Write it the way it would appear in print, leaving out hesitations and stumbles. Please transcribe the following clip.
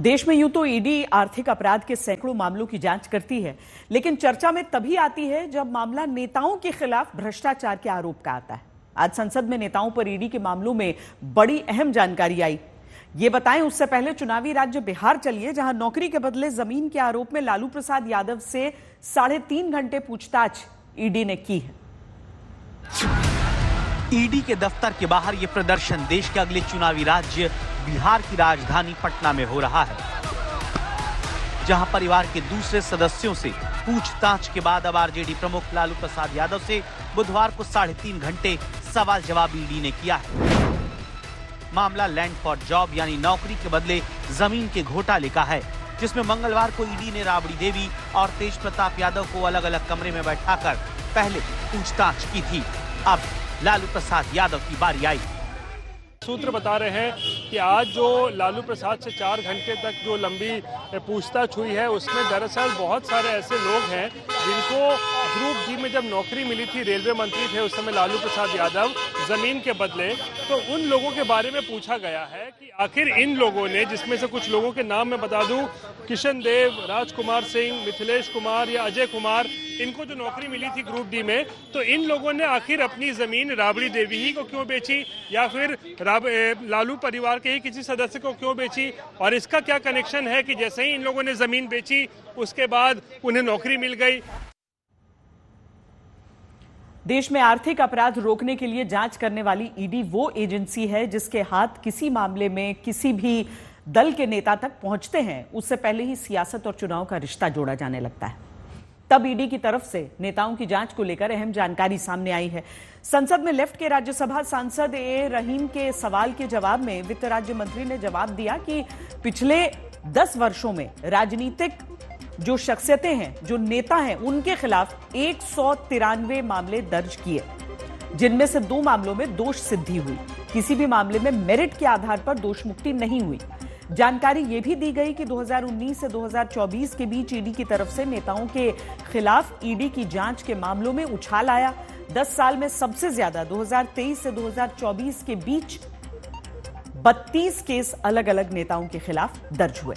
देश में यूं तो ईडी आर्थिक अपराध के सैकड़ों मामलों की जांच करती है, लेकिन चर्चा में तभी आती है जब मामला नेताओं के खिलाफ भ्रष्टाचार के आरोप का आता है। आज संसद में नेताओं पर ईडी के मामलों में बड़ी अहम जानकारी आई। ये बताएं उससे पहले चुनावी राज्य बिहार चलिए, जहां नौकरी के बदले जमीन के आरोप में लालू प्रसाद यादव से 3.5 घंटे पूछताछ ईडी ने की है। ईडी के दफ्तर के बाहर ये प्रदर्शन देश के अगले चुनावी राज्य बिहार की राजधानी पटना में हो रहा है, जहां परिवार के दूसरे सदस्यों से पूछताछ के बाद अब आरजेडी प्रमुख लालू प्रसाद यादव से बुधवार को 3.5 घंटे सवाल जवाब ईडी ने किया है। मामला लैंड फॉर जॉब यानी नौकरी के बदले जमीन के घोटाले का है, जिसमें मंगलवार को ईडी ने राबड़ी देवी और तेज प्रताप यादव को अलग अलग कमरे में बैठाकर पहले पूछताछ की थी। अब लालू प्रसाद यादव की बारी आई। सूत्र बता रहे हैं कि आज जो लालू प्रसाद से 4 घंटे तक जो लंबी पूछताछ हुई है, उसमें दरअसल बहुत सारे ऐसे लोग हैं जिनको ग्रुप डी में जब नौकरी मिली थी, रेलवे मंत्री थे उस समय लालू प्रसाद यादव जमीन के बदले, तो उन लोगों के बारे में पूछा गया है कि आखिर इन लोगों ने, जिसमें से कुछ लोगों के नाम मैं बता दूं, किशन देव, राजकुमार सिंह, मिथिलेश कुमार या अजय कुमार, इनको जो नौकरी मिली थी ग्रुप डी में, तो इन लोगों ने आखिर अपनी जमीन राबड़ी देवी ही को क्यों बेची या फिर लालू परिवार के ही किसी सदस्य को क्यों बेची, और इसका क्या कनेक्शन है कि जैसे ही इन लोगों ने जमीन बेची उसके बाद उन्हें नौकरी मिल गई। देश में आर्थिक अपराध रोकने के लिए जांच करने वाली ईडी वो एजेंसी है जिसके हाथ किसी मामले में किसी भी दल के नेता तक पहुंचते हैं, उससे पहले ही सियासत और चुनाव का रिश्ता जोड़ा जाने लगता है। तब ईडी की तरफ से नेताओं की जांच को लेकर अहम जानकारी सामने आई है। संसद में लेफ्ट के राज्यसभा सांसद ए रहीम के सवाल के जवाब में वित्त राज्य मंत्री ने जवाब दिया कि पिछले 10 वर्षों में राजनीतिक जो शख्सियतें हैं, जो नेता हैं, उनके खिलाफ 193 मामले दर्ज किए, जिनमें से 2 मामलों में दोष सिद्धि हुई। किसी भी मामले में मेरिट के आधार पर दोष मुक्ति नहीं हुई। जानकारी यह भी दी गई कि 2019 से 2024 के बीच ईडी की तरफ से नेताओं के खिलाफ ईडी की जांच के मामलों में उछाल आया। 10 साल में सबसे ज्यादा 2023 से 2024 के बीच 32 केस अलग अलग नेताओं के खिलाफ दर्ज हुए।